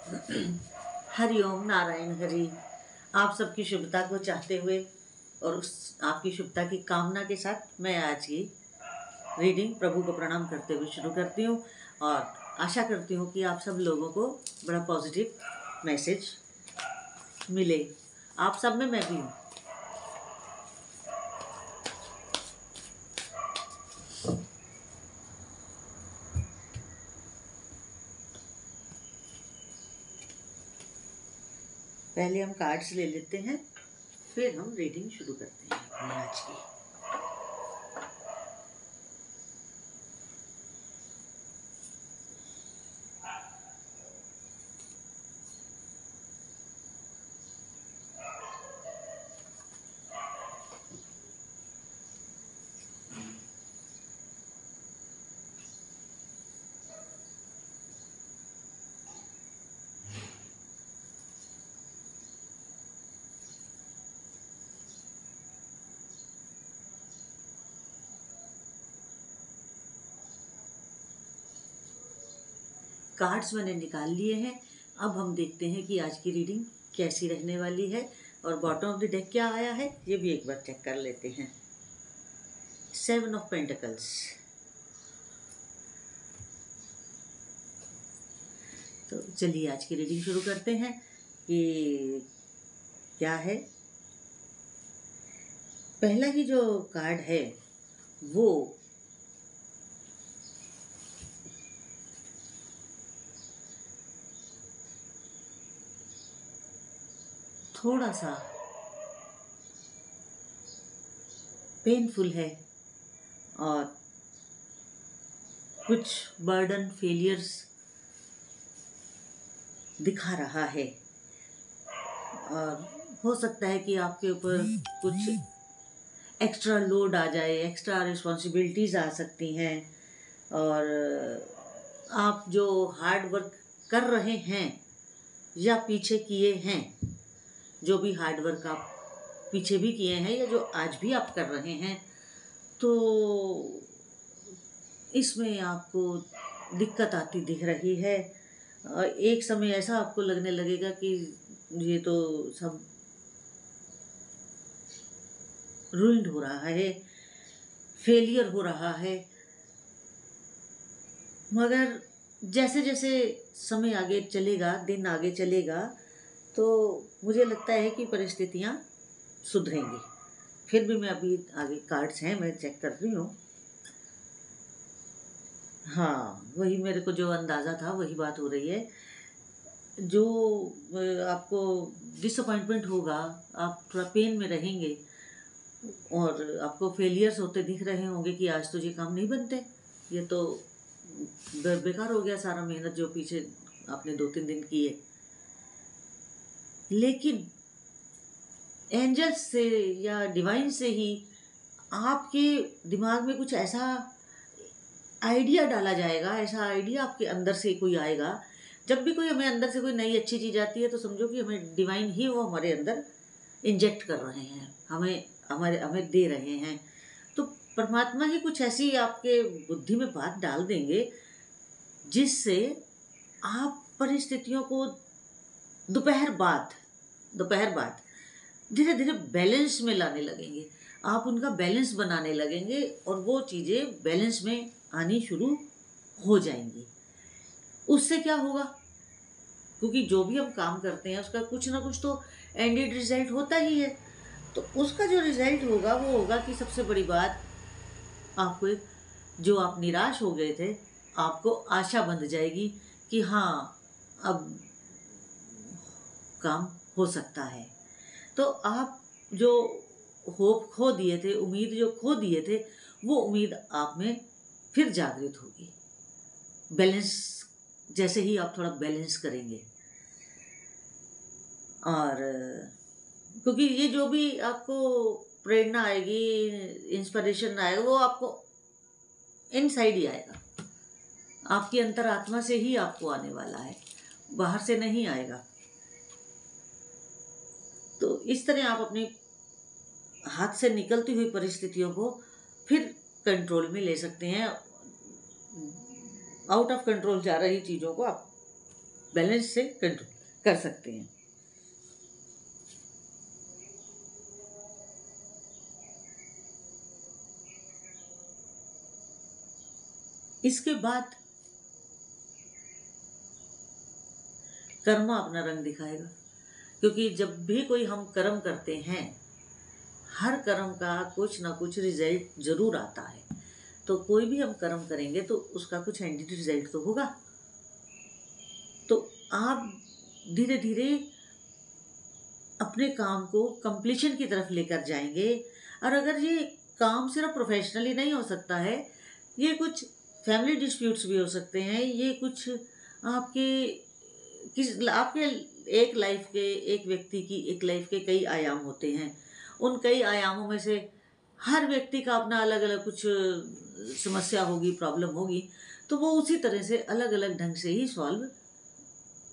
हरिओम नारायण हरि। आप सबकी शुभता को चाहते हुए और आपकी शुभता की कामना के साथ मैं आज की रीडिंग प्रभु को प्रणाम करते हुए शुरू करती हूँ और आशा करती हूँ कि आप सब लोगों को बड़ा पॉजिटिव मैसेज मिले। आप सब में मैं भी हूँ। पहले हम कार्ड्स ले लेते हैं, फिर हम रीडिंग शुरू करते हैं अपनी आज की। कार्ड्स मैंने निकाल लिए हैं। अब हम देखते हैं कि आज की रीडिंग कैसी रहने वाली है और बॉटम ऑफ द डेक क्या आया है ये भी एक बार चेक कर लेते हैं। 7 ऑफ पेंटिकल्स। तो चलिए आज की रीडिंग शुरू करते हैं कि क्या है। पहला ही जो कार्ड है वो थोड़ा सा पेनफुल है और कुछ बर्डन फेलियर्स दिखा रहा है और हो सकता है कि आपके ऊपर कुछ एक्स्ट्रा लोड आ जाए, एक्स्ट्रा रिस्पॉन्सिबिलिटीज़ आ सकती हैं और आप जो हार्ड वर्क कर रहे हैं या पीछे किए हैं, जो भी हार्ड वर्क आप पीछे भी किए हैं या जो आज भी आप कर रहे हैं, तो इसमें आपको दिक्कत आती दिख रही है। एक समय ऐसा आपको लगने लगेगा कि ये तो सब रूइंड हो रहा है, फेलियर हो रहा है। मगर जैसे जैसे समय आगे चलेगा, दिन आगे चलेगा, तो मुझे लगता है कि परिस्थितियाँ सुधरेंगी। फिर भी मैं अभी आगे कार्ड्स हैं मैं चेक कर रही हूँ। हाँ, वही मेरे को जो अंदाज़ा था वही बात हो रही है। जो आपको डिसअपॉइंटमेंट होगा, आप थोड़ा पेन में रहेंगे और आपको फेलियर्स होते दिख रहे होंगे कि आज तो ये काम नहीं बनते, ये तो बेकार हो गया सारा मेहनत जो पीछे आपने 2-3 दिन की है। लेकिन एंजल्स से या डिवाइन से ही आपके दिमाग में कुछ ऐसा आइडिया डाला जाएगा, ऐसा आइडिया आपके अंदर से कोई आएगा। जब भी कोई हमें अंदर से कोई नई अच्छी चीज़ आती है तो समझो कि हमें डिवाइन ही वो हमारे अंदर इंजेक्ट कर रहे हैं, हमें दे रहे हैं। तो परमात्मा ही कुछ ऐसी आपके बुद्धि में बात डाल देंगे जिससे आप परिस्थितियों को दोपहर बाद धीरे धीरे बैलेंस में लाने लगेंगे। आप उनका बैलेंस बनाने लगेंगे और वो चीज़ें बैलेंस में आनी शुरू हो जाएंगी। उससे क्या होगा, क्योंकि जो भी हम काम करते हैं उसका कुछ ना कुछ तो एंडेड रिजल्ट होता ही है। तो उसका जो रिजल्ट होगा वो होगा कि सबसे बड़ी बात, आपको जो आप निराश हो गए थे, आपको आशा बंध जाएगी कि हाँ अब काम हो सकता है। तो आप जो होप खो दिए थे, उम्मीद जो खो दिए थे, वो उम्मीद आप में फिर जागृत होगी। बैलेंस, जैसे ही आप थोड़ा बैलेंस करेंगे और क्योंकि ये जो भी आपको प्रेरणा आएगी, इंस्पिरेशन आएगा, वो आपको इनसाइड ही आएगा, आपकी अंतरात्मा से ही आपको आने वाला है, बाहर से नहीं आएगा। तो इस तरह आप अपने हाथ से निकलती हुई परिस्थितियों को फिर कंट्रोल में ले सकते हैं। आउट ऑफ कंट्रोल जा रही चीज़ों को आप बैलेंस से कंट्रोल कर सकते हैं। इसके बाद कर्मा अपना रंग दिखाएगा, क्योंकि जब भी कोई हम कर्म करते हैं, हर कर्म का कुछ ना कुछ रिजल्ट जरूर आता है। तो कोई भी हम कर्म करेंगे तो उसका कुछ एंड रिजल्ट तो होगा। तो आप धीरे धीरे अपने काम को कंप्लीशन की तरफ लेकर जाएंगे। और अगर ये काम सिर्फ प्रोफेशनली नहीं हो सकता है, ये कुछ फैमिली डिस्प्यूट्स भी हो सकते हैं, ये कुछ आपके आपके एक व्यक्ति की एक लाइफ के कई आयाम होते हैं। उन कई आयामों में से हर व्यक्ति का अपना अलग अलग कुछ समस्या होगी, प्रॉब्लम होगी, तो वो उसी तरह से अलग अलग ढंग से ही सॉल्व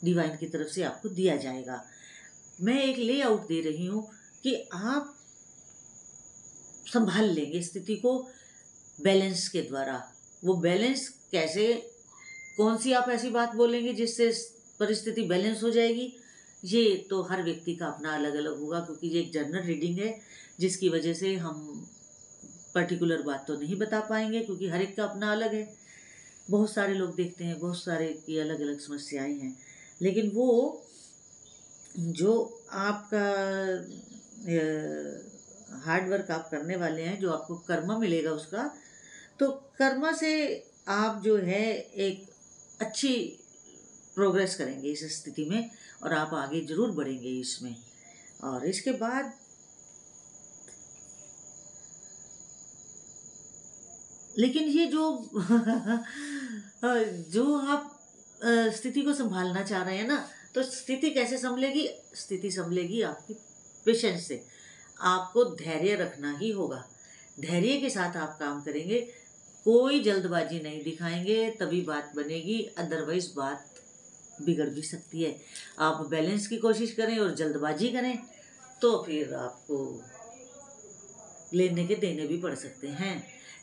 डिवाइन की तरफ से आपको दिया जाएगा। मैं एक लेआउट दे रही हूँ कि आप संभाल लेंगे स्थिति को बैलेंस के द्वारा। वो बैलेंस कैसे, कौन सी आप ऐसी बात बोलेंगे जिससे परिस्थिति बैलेंस हो जाएगी, ये तो हर व्यक्ति का अपना अलग अलग होगा, क्योंकि ये एक जनरल रीडिंग है जिसकी वजह से हम पर्टिकुलर बात तो नहीं बता पाएंगे, क्योंकि हर एक का अपना अलग है। बहुत सारे लोग देखते हैं, बहुत सारे की अलग अलग समस्याएं हैं, लेकिन वो जो आपका हार्ड वर्क आप करने वाले हैं, जो आपको कर्मा मिलेगा उसका, तो कर्मा से आप जो है एक अच्छी प्रोग्रेस करेंगे इस स्थिति में, और आप आगे जरूर बढ़ेंगे इसमें। और इसके बाद लेकिन ये जो जो आप स्थिति को संभालना चाह रहे हैं ना, तो स्थिति कैसे संभलेगी? स्थिति संभलेगी आपकी पेशेंस से। आपको धैर्य रखना ही होगा, धैर्य के साथ आप काम करेंगे, कोई जल्दबाजी नहीं दिखाएंगे, तभी बात बनेगी, अदरवाइज बात बिगड़ भी सकती है। आप बैलेंस की कोशिश करें और जल्दबाजी करें तो फिर आपको लेने के देने भी पड़ सकते हैं।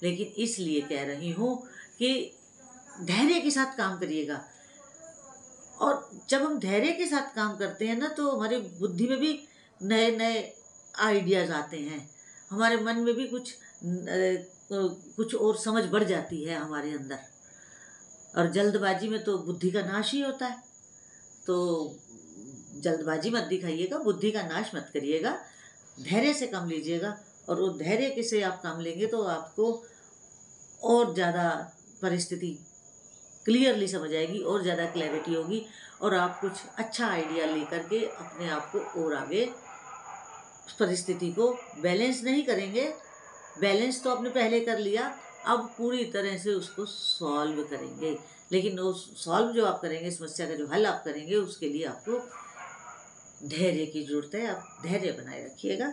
लेकिन इसलिए कह रही हूँ कि धैर्य के साथ काम करिएगा। और जब हम धैर्य के साथ काम करते हैं ना, तो हमारी बुद्धि में भी नए नए आइडियाज आते हैं, हमारे मन में भी कुछ और समझ बढ़ जाती है हमारे अंदर। और जल्दबाजी में तो बुद्धि का नाश ही होता है। तो जल्दबाजी मत दिखाइएगा, बुद्धि का नाश मत करिएगा, धैर्य से काम लीजिएगा। और वो धैर्य के से आप काम लेंगे तो आपको और ज़्यादा परिस्थिति क्लियरली समझ आएगी, और ज़्यादा क्लैरिटी होगी, और आप कुछ अच्छा आइडिया लेकर के अपने आप को और आगे परिस्थिति को बैलेंस नहीं करेंगे, बैलेंस तो आपने पहले कर लिया, अब पूरी तरह से उसको सॉल्व करेंगे। लेकिन वो सॉल्व जो आप करेंगे, समस्या का जो हल आप करेंगे, उसके लिए आपको धैर्य की जरूरत है। आप धैर्य बनाए रखिएगा,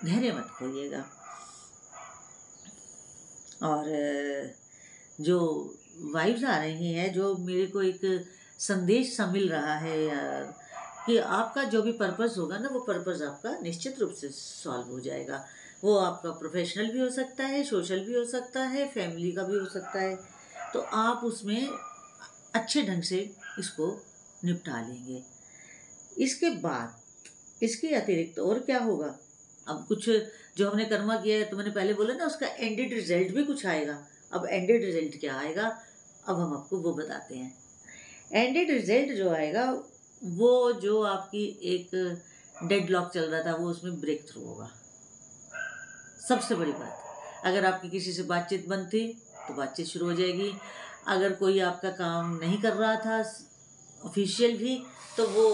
धैर्य मत खोइएगा। और जो वाइब्स आ रही हैं, जो मेरे को एक संदेश सा मिल रहा है यार, कि आपका जो भी पर्पस होगा ना, वो पर्पस आपका निश्चित रूप से सॉल्व हो जाएगा। वो आपका प्रोफेशनल भी हो सकता है, सोशल भी हो सकता है, फैमिली का भी हो सकता है। तो आप उसमें अच्छे ढंग से इसको निपटा लेंगे। इसके बाद इसके अतिरिक्त और क्या होगा? अब कुछ जो हमने कर्मा किया है, तो मैंने पहले बोला ना, उसका एंडेड रिजल्ट भी कुछ आएगा। अब एंडेड रिजल्ट क्या आएगा, अब हम आपको वो बताते हैं। एंडेड रिजल्ट जो आएगा, वो जो आपकी एक डेडलॉक चल रहा था, वो उसमें ब्रेक थ्रू होगा। सबसे बड़ी बात, अगर आपकी किसी से बातचीत बंद थी तो बातचीत शुरू हो जाएगी। अगर कोई आपका काम नहीं कर रहा था ऑफिशियल भी, तो वो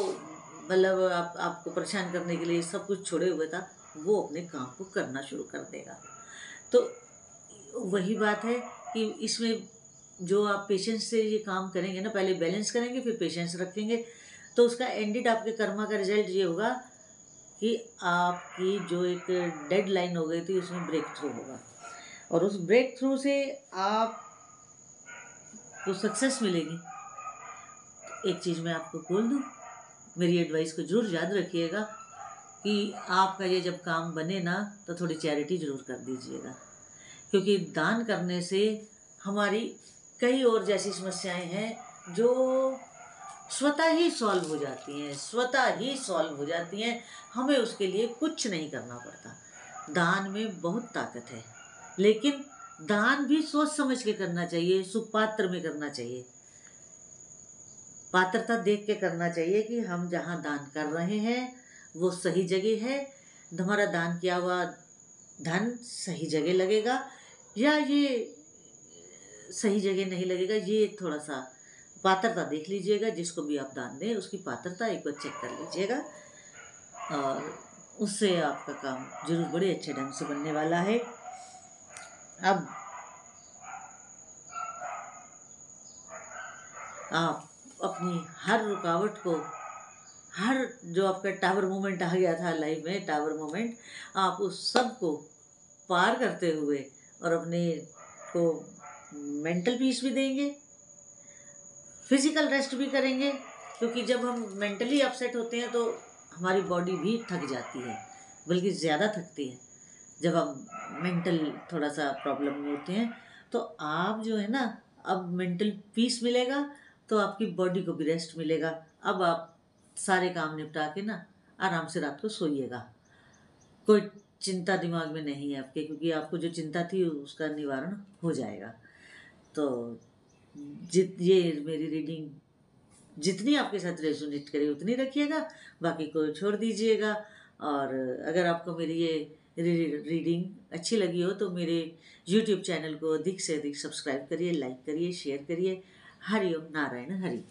मतलब आपको परेशान करने के लिए सब कुछ छोड़े हुए था, वो अपने काम को करना शुरू कर देगा। तो वही बात है कि इसमें जो आप पेशेंस से ये काम करेंगे ना, पहले बैलेंस करेंगे, फिर पेशेंस रखेंगे, तो उसका एंडेड आपके कर्मा का रिजल्ट ये होगा कि आपकी जो एक डेडलाइन हो गई थी, उसमें ब्रेक थ्रू होगा। और उस ब्रेक थ्रू से आप को सक्सेस मिलेगी। एक चीज़ मैं आपको बोल दूँ, मेरी एडवाइस को जरूर याद रखिएगा कि आपका ये जब काम बने ना, तो थोड़ी चैरिटी जरूर कर दीजिएगा, क्योंकि दान करने से हमारी कई और जैसी समस्याएं हैं जो स्वतः ही सॉल्व हो जाती हैं, स्वतः ही सॉल्व हो जाती हैं। हमें उसके लिए कुछ नहीं करना पड़ता। दान में बहुत ताकत है, लेकिन दान भी सोच समझ के करना चाहिए, सुपात्र में करना चाहिए। पात्रता देख के करना चाहिए कि हम जहाँ दान कर रहे हैं वो सही जगह है, हमारा दान किया हुआ धन सही जगह लगेगा या ये सही जगह नहीं लगेगा। ये थोड़ा सा पात्रता देख लीजिएगा। जिसको भी आप दान दें उसकी पात्रता एक बार चेक कर लीजिएगा, और उससे आपका काम जरूर बड़े अच्छे ढंग से बनने वाला है। अब आप अपनी हर रुकावट को, हर जो आपका टावर मोमेंट आ गया था लाइफ में, टावर मोमेंट, आप उस सब को पार करते हुए और अपने को मेंटल पीस भी देंगे, फिजिकल रेस्ट भी करेंगे। क्योंकि जब हम मेंटली अपसेट होते हैं तो हमारी बॉडी भी थक जाती है, बल्कि ज़्यादा थकती है। जब हम मेंटल थोड़ा सा प्रॉब्लम में होते हैं तो आप जो है ना, अब मेंटल पीस मिलेगा तो आपकी बॉडी को भी रेस्ट मिलेगा। अब आप सारे काम निपटा के ना आराम से रात को सोइएगा। कोई चिंता दिमाग में नहीं है आपके, क्योंकि आपको जो चिंता थी उसका निवारण हो जाएगा। तो ये मेरी रीडिंग जितनी आपके साथ रेजोनेट करे उतनी रखिएगा, बाकी को छोड़ दीजिएगा। और अगर आपको मेरी ये रीडिंग अच्छी लगी हो तो मेरे YouTube चैनल को अधिक से अधिक सब्सक्राइब करिए, लाइक करिए, शेयर करिए। हरि ओम नारायण हरि।